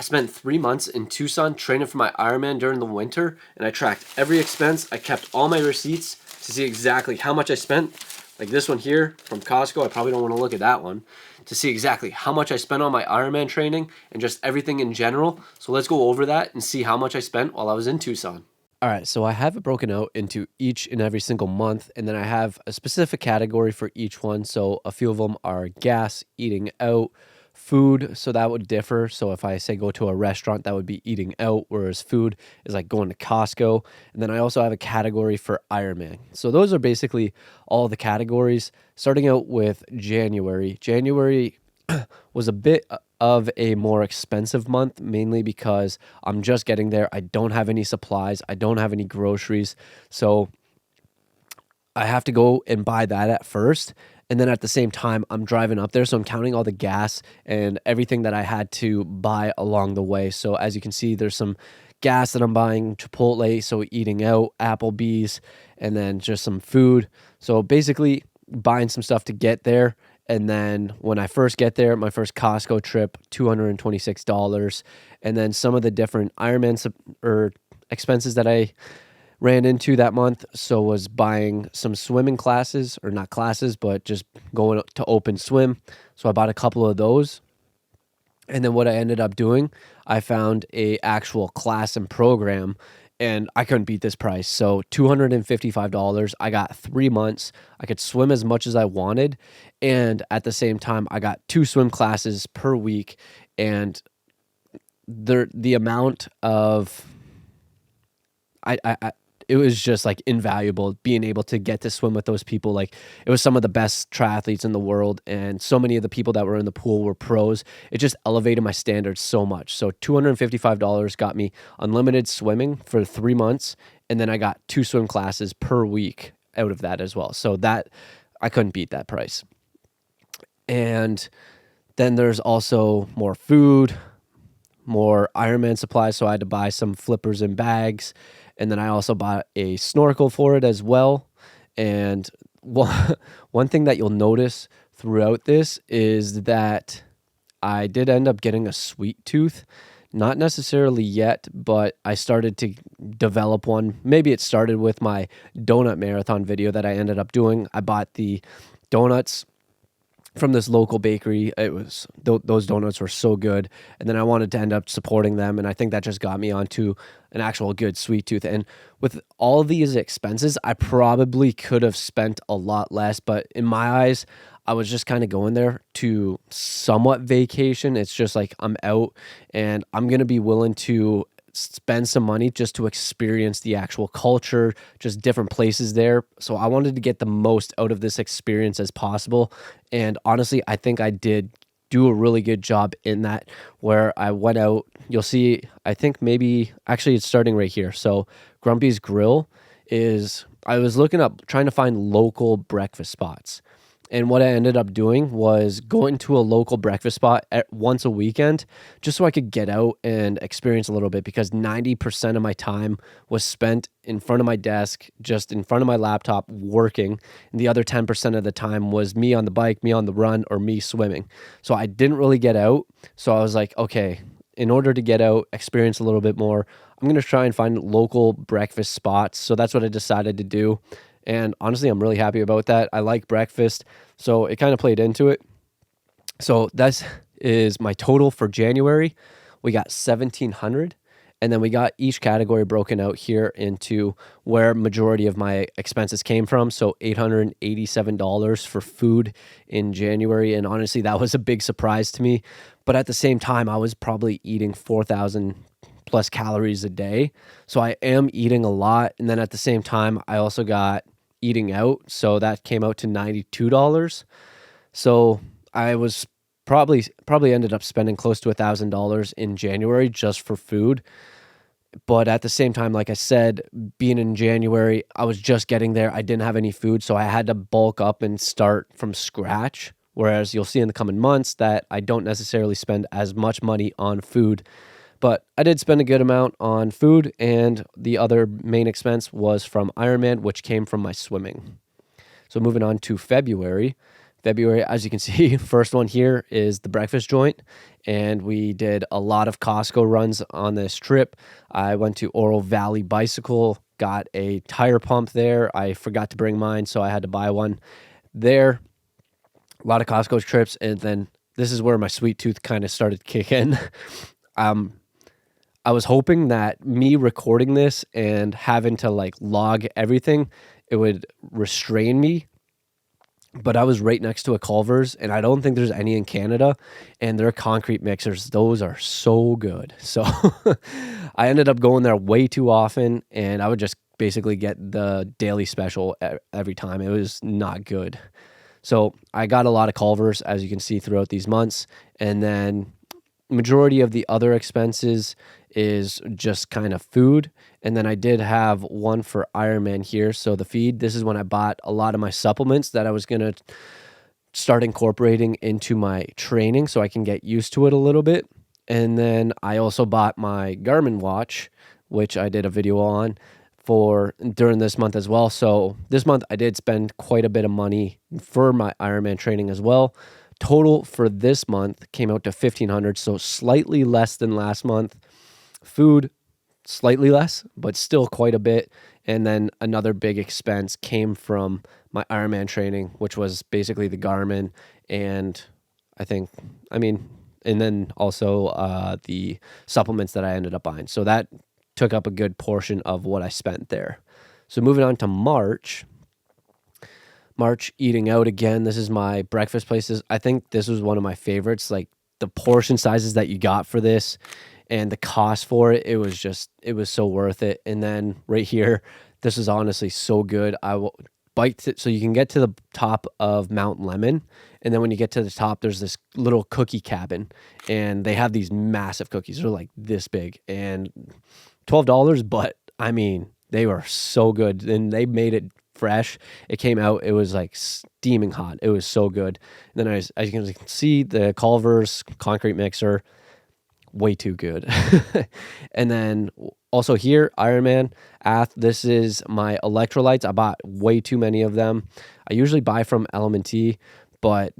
spent 3 months in Tucson training for my Ironman during the winter, and I tracked every expense. I kept all my receipts to see exactly how much I spent. Like this one here from Costco, I probably don't want to look at that one, to see exactly how much I spent on my Ironman training and just everything in general. So let's go over that and see how much I spent while I was in Tucson. All right, so I have it broken out into each and every single month, and then I have a specific category for each one. So a few of them are gas, eating out, food, so that would differ. So if I say go to a restaurant, that would be eating out, whereas food is like going to Costco. And then I also have a category for Ironman. So those are basically all the categories. Starting out with January. January was a bit of a more expensive month, mainly because I'm just getting there. I don't have any supplies. I don't have any groceries. So I have to go and buy that at first. And then at the same time, I'm driving up there. So I'm counting all the gas and everything that I had to buy along the way. So as you can see, there's some gas that I'm buying, Chipotle, so eating out, Applebee's, and then just some food. So basically buying some stuff to get there. And then when I first get there, my first Costco trip, $226. And then some of the different Ironman or expenses that I ran into that month. So was buying some swimming classes, or not classes, but just going to open swim. So I bought a couple of those. And then what I ended up doing, I found a actual class and program, and I couldn't beat this price. So $255, I got 3 months. I could swim as much as I wanted. And at the same time, I got 2 swim classes per week. And the amount of, it was just like invaluable being able to get to swim with those people. Like it was some of the best triathletes in the world, and so many of the people that were in the pool were pros. It just elevated my standards so much. So $255 got me unlimited swimming for 3 months, and then I got 2 swim classes per week out of that as well. So that I couldn't beat that price. And then there's also more food, more Ironman supplies. So I had to buy some flippers and bags. And then I also bought a snorkel for it as well. And one thing that you'll notice throughout this is that I did end up getting a sweet tooth. Not necessarily yet, but I started to develop one. Maybe it started with my donut marathon video that I ended up doing. I bought the donuts from this local bakery. It was those donuts were so good, and then I wanted to end up supporting them, and I think that just got me onto an actual good sweet tooth. And with all these expenses, I probably could have spent a lot less, but in my eyes, I was just kind of going there to somewhat vacation. It's just like I'm out, and I'm gonna be willing to spend some money just to experience the actual culture, just different places there. So I wanted to get the most out of this experience as possible. And honestly, I think I did do a really good job in that, where I went out. You'll see, I think maybe, actually it's starting right here. So Grumpy's Grill is, I was looking up, trying to find local breakfast spots. And what I ended up doing was going to a local breakfast spot once a weekend, just so I could get out and experience a little bit, because 90% of my time was spent in front of my desk, just in front of my laptop working. And the other 10% of the time was me on the bike, me on the run, or me swimming. So I didn't really get out. So I was like, okay, in order to get out, experience a little bit more, I'm going to try and find local breakfast spots. So that's what I decided to do. And honestly, I'm really happy about that. I like breakfast, so it kind of played into it. So that is my total for January. We got 1,700, and then we got each category broken out here into where majority of my expenses came from. So $887 for food in January, and honestly, that was a big surprise to me. But at the same time, I was probably eating 4,000 plus calories a day. So I am eating a lot. And then at the same time, I also got eating out. So that came out to $92. So I was probably ended up spending close to $1,000 in January just for food. But at the same time, like I said, being in January, I was just getting there. I didn't have any food, so I had to bulk up and start from scratch. Whereas you'll see in the coming months that I don't necessarily spend as much money on food. But I did spend a good amount on food, and the other main expense was from Ironman, which came from my swimming. So moving on to February. February, as you can see, first one here is the breakfast joint, and we did a lot of Costco runs on this trip. I went to Oro Valley Bicycle, got a tire pump there. I forgot to bring mine, so I had to buy one there. A lot of Costco trips, and then this is where my sweet tooth kind of started kicking. um, I was hoping that me recording this and having to like log everything, it would restrain me. But I was right next to a Culver's, and I don't think there's any in Canada, and their concrete mixers, those are so good. So I ended up going there way too often, and I would just basically get the daily special every time. It was not good. So I got a lot of Culver's, as you can see throughout these months, and then majority of the other expenses is just kind of food. And then I did have one for Ironman here. So the feed, this is when I bought a lot of my supplements that I was going to start incorporating into my training so I can get used to it a little bit. And then I also bought my Garmin watch, which I did a video on for during this month as well. So this month I did spend quite a bit of money for my Ironman training as well. Total for this month came out to $1,500, so slightly less than last month. Food, slightly less, but still quite a bit. And then another big expense came from my Ironman training, which was basically the Garmin and and then also the supplements that I ended up buying. So that took up a good portion of what I spent there. So moving on to March eating out again. This is my breakfast places. I think this was one of my favorites. Like the portion sizes that you got for this and the cost for it, it was so worth it. And then right here, this is honestly so good. I will bike it so you can get to the top of Mount Lemon, and then when you get to the top, there's this little cookie cabin, and they have these massive cookies. They're like this big and $12, but I mean, they were so good, and they made it fresh. It came out, it was like steaming hot. It was so good. And then as you can see, the Culver's concrete mixer, way too good. And then also here, Ironman this is my electrolytes. I bought way too many of them. I usually buy from Element, but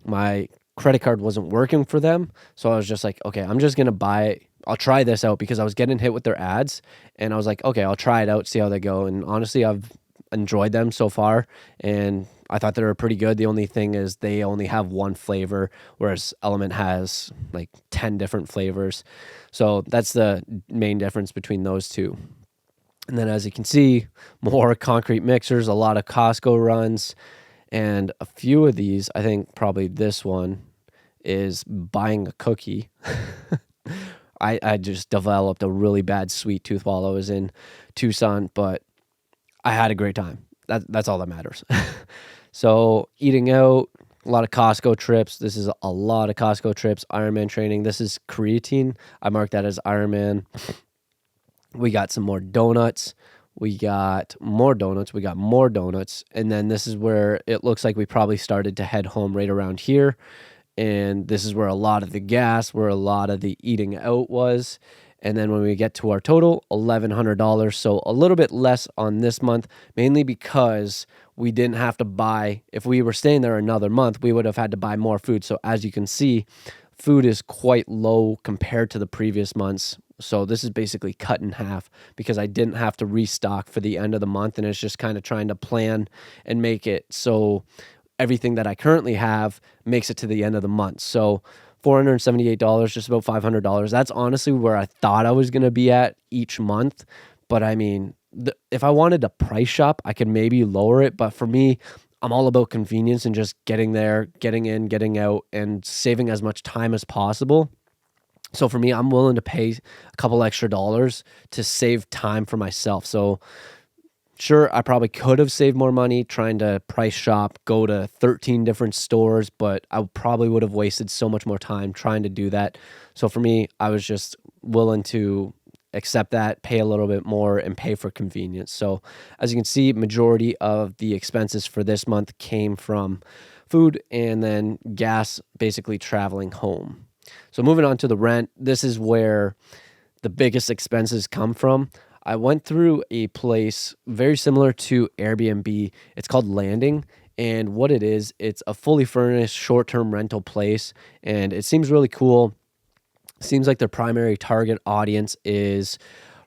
my credit card wasn't working for them. So I was just like, okay, I'm just going to buy, I'll try this out, because I was getting hit with their ads, and I was like, okay, I'll try it out, see how they go. And honestly, I've enjoyed them so far, and I thought they were pretty good. The only thing is they only have one flavor, whereas Element has like 10 different flavors. So that's the main difference between those two. And then as you can see, more concrete mixers, a lot of Costco runs, and a few of these, I think probably this one is buying a cookie. I just developed a really bad sweet tooth while I was in Tucson, but I had a great time. That's all that matters. So eating out, a lot of Costco trips. This is a lot of Costco trips. Ironman training. This is creatine. I marked that as Ironman. We got some more donuts. We got more donuts. We got more donuts. And then this is where it looks like we probably started to head home right around here. And this is where a lot of the gas, where a lot of the eating out was. And then when we get to our total, $1,100. So a little bit less on this month, mainly because we didn't have to buy, if we were staying there another month, we would have had to buy more food. So as you can see, food is quite low compared to the previous months. So this is basically cut in half because I didn't have to restock for the end of the month. And it's just kind of trying to plan and make it so everything that I currently have makes it to the end of the month. So $478, just about $500. That's honestly where I thought I was going to be at each month. But I mean, if I wanted to price shop, I could maybe lower it. But for me, I'm all about convenience and just getting there, getting in, getting out, and saving as much time as possible. So for me, I'm willing to pay a couple extra dollars to save time for myself. So sure, I probably could have saved more money trying to price shop, go to 13 different stores, but I probably would have wasted so much more time trying to do that. So for me, I was just willing to accept that, pay a little bit more, and pay for convenience. So as you can see, majority of the expenses for this month came from food and then gas, basically traveling home. So moving on to the rent, this is where the biggest expenses come from. I went through a place very similar to Airbnb. It's called Landing, And what it is, it's a fully furnished short-term rental place, and it seems really cool. Seems like their primary target audience is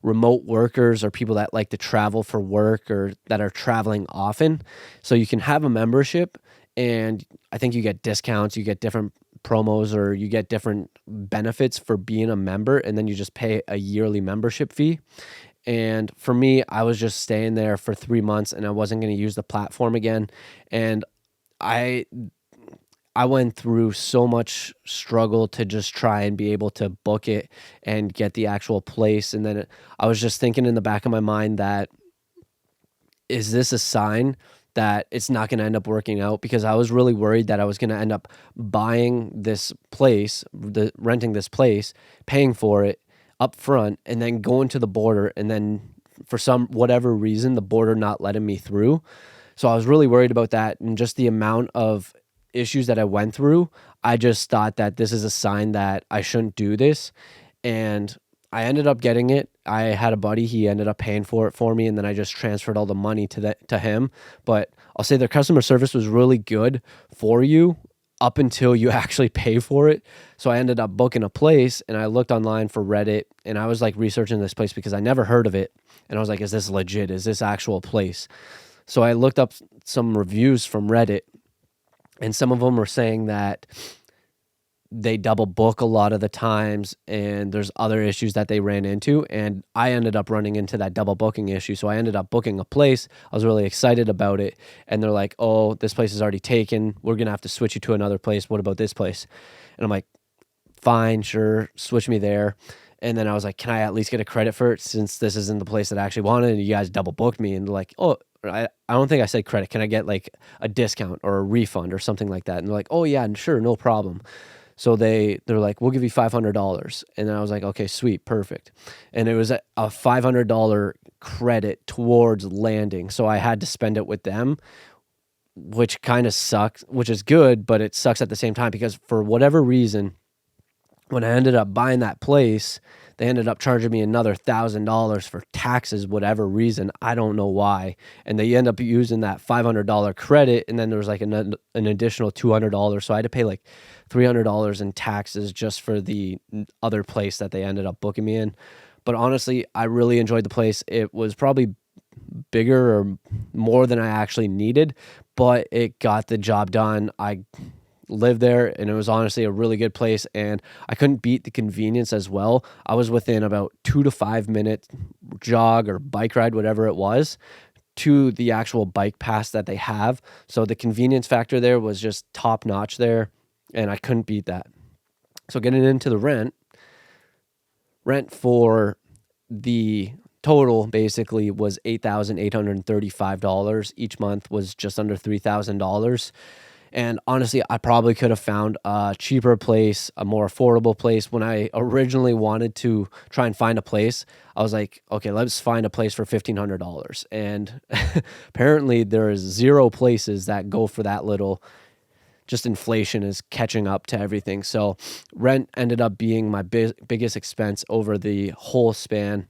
remote workers or people that like to travel for work or that are traveling often. So you can have a membership, and I think you get discounts, you get different promos, or you get different benefits for being a member, and then you just pay a yearly membership fee. And for me, I was just staying there for 3 months and I wasn't going to use the platform again. And I I went through so much struggle to just try and be able to book it and get the actual place. And then I was just thinking in the back of my mind that, is this a sign that it's not going to end up working out? Because I was really worried that I was going to end up buying this place, renting this place, paying for it up front, and then going to the border, and then for some whatever reason, the border not letting me through. So I was really worried about that, and just the amount of issues that I went through. I just thought that this is a sign that I shouldn't do this. And I ended up getting it. I had a buddy, he ended up paying for it for me, and then I just transferred all the money to him. But I'll say their customer service was really good for you up until you actually pay for it. So I ended up booking a place, and I looked online for Reddit, and I was like researching this place because I never heard of it. And I was like, is this legit? Is this actual place? So I looked up some reviews from Reddit, and some of them were saying that they double book a lot of the times, and there's other issues that they ran into. And I ended up running into that double booking issue. So I ended up booking a place. I was really excited about it. And they're like, oh, this place is already taken. We're going to have to switch you to another place. What about this place? And I'm like, fine, sure, switch me there. And then I was like, can I at least get a credit for it since this isn't the place that I actually wanted? And you guys double booked me. And they're like, oh, I don't think I said credit. Can I get like a discount or a refund or something like that? And they're like, oh yeah, sure, no problem. So they're like, we'll give you $500. And then I was like, okay, sweet, perfect. And it was a $500 credit towards landing. So I had to spend it with them, which kind of sucks, which is good, but it sucks at the same time because for whatever reason, when I ended up buying that place, they ended up charging me another $1,000 for taxes, whatever reason. I don't know why. And they end up using that $500 credit. And then there was like an additional $200. So I had to pay like $300 in taxes just for the other place that they ended up booking me in. But honestly, I really enjoyed the place. It was probably bigger or more than I actually needed, but it got the job done. I lived there, and it was honestly a really good place, and I couldn't beat the convenience as well. I was within about 2 to 5 minute jog or bike ride, whatever it was, to the actual bike pass that they have. So the convenience factor there was just top notch there, and I couldn't beat that. So getting into the rent for the total basically was $8,835. Each month was just under $3,000. And honestly, I probably could have found a cheaper place, a more affordable place. When I originally wanted to try and find a place, I was like, okay, let's find a place for $1,500. And apparently there is 0 places that go for that little. Just inflation is catching up to everything. So rent ended up being my biggest expense over the whole span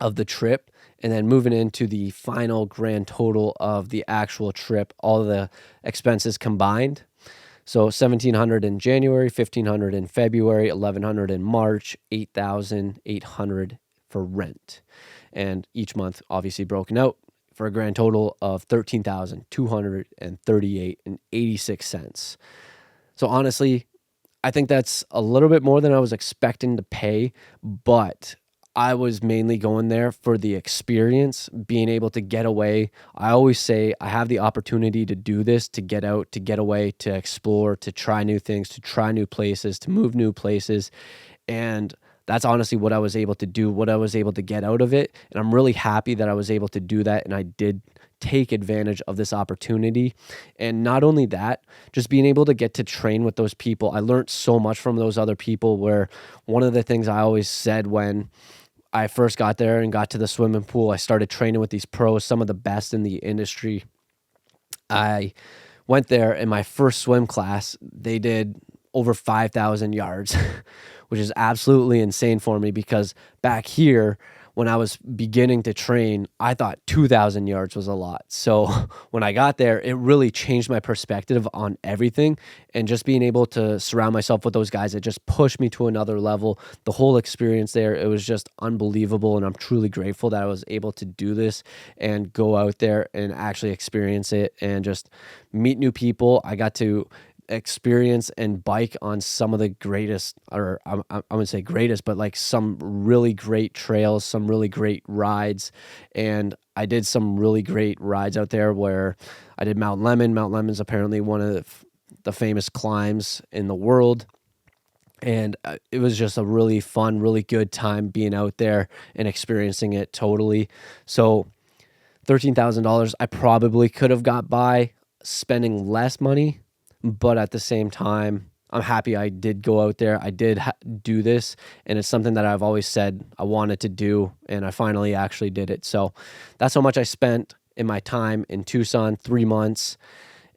of the trip. And then moving into the final grand total of the actual trip, all the expenses combined. So $1,700 in January, $1,500 in February, $1,100 in March, $8,800 for rent. And each month obviously broken out for a grand total of $13,238.86. So honestly, I think that's a little bit more than I was expecting to pay, but I was mainly going there for the experience, being able to get away. I always say I have the opportunity to do this, to get out, to get away, to explore, to try new things, to try new places, to move new places. And that's honestly what I was able to do, what I was able to get out of it. And I'm really happy that I was able to do that. And I did take advantage of this opportunity. And not only that, just being able to get to train with those people. I learned so much from those other people, where one of the things I always said when I first got there and got to the swimming pool, I started training with these pros, some of the best in the industry. I went there in my first swim class. They did over 5,000 yards, which is absolutely insane for me because back here, when I was beginning to train, I thought 2,000 yards was a lot. So when I got there, it really changed my perspective on everything. And just being able to surround myself with those guys that just pushed me to another level, the whole experience there, it was just unbelievable. And I'm truly grateful that I was able to do this and go out there and actually experience it and just meet new people. I got to experience and bike on some of the greatest, or I wouldn't say greatest, but like some really great trails, some really great rides. And I did some really great rides out there where I did Mount Lemmon. Mount Lemmon's apparently one of the famous climbs in the world. And it was just a really fun, really good time being out there and experiencing it totally. So $13,000, I probably could have got by spending less money, but at the same time, I'm happy I did go out there. I did do this, and it's something that I've always said I wanted to do, and I finally actually did it. So that's how much I spent in my time in Tucson, 3 months,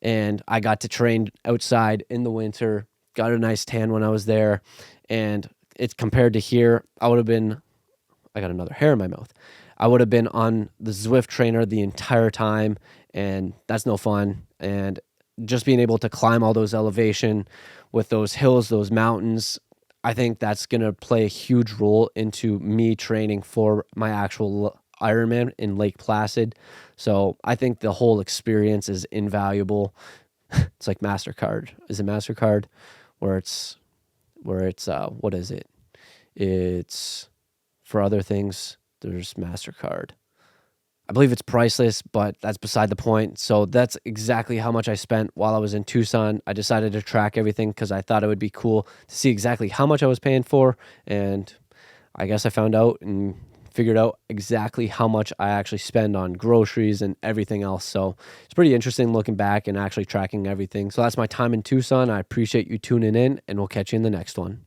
and I got to train outside in the winter, got a nice tan when I was there, and it's compared to here, I got another hair in my mouth. I would have been on the Zwift trainer the entire time, and that's no fun. And just being able to climb all those elevation with those hills, those mountains, I think that's going to play a huge role into me training for my actual Ironman in Lake Placid. So I think the whole experience is invaluable. It's like MasterCard. Is it MasterCard? Where it's what is it? It's for other things. There's MasterCard. I believe it's priceless, but that's beside the point. So that's exactly how much I spent while I was in Tucson. I decided to track everything because I thought it would be cool to see exactly how much I was paying for. And I guess I found out and figured out exactly how much I actually spend on groceries and everything else. So it's pretty interesting looking back and actually tracking everything. So that's my time in Tucson. I appreciate you tuning in, and we'll catch you in the next one.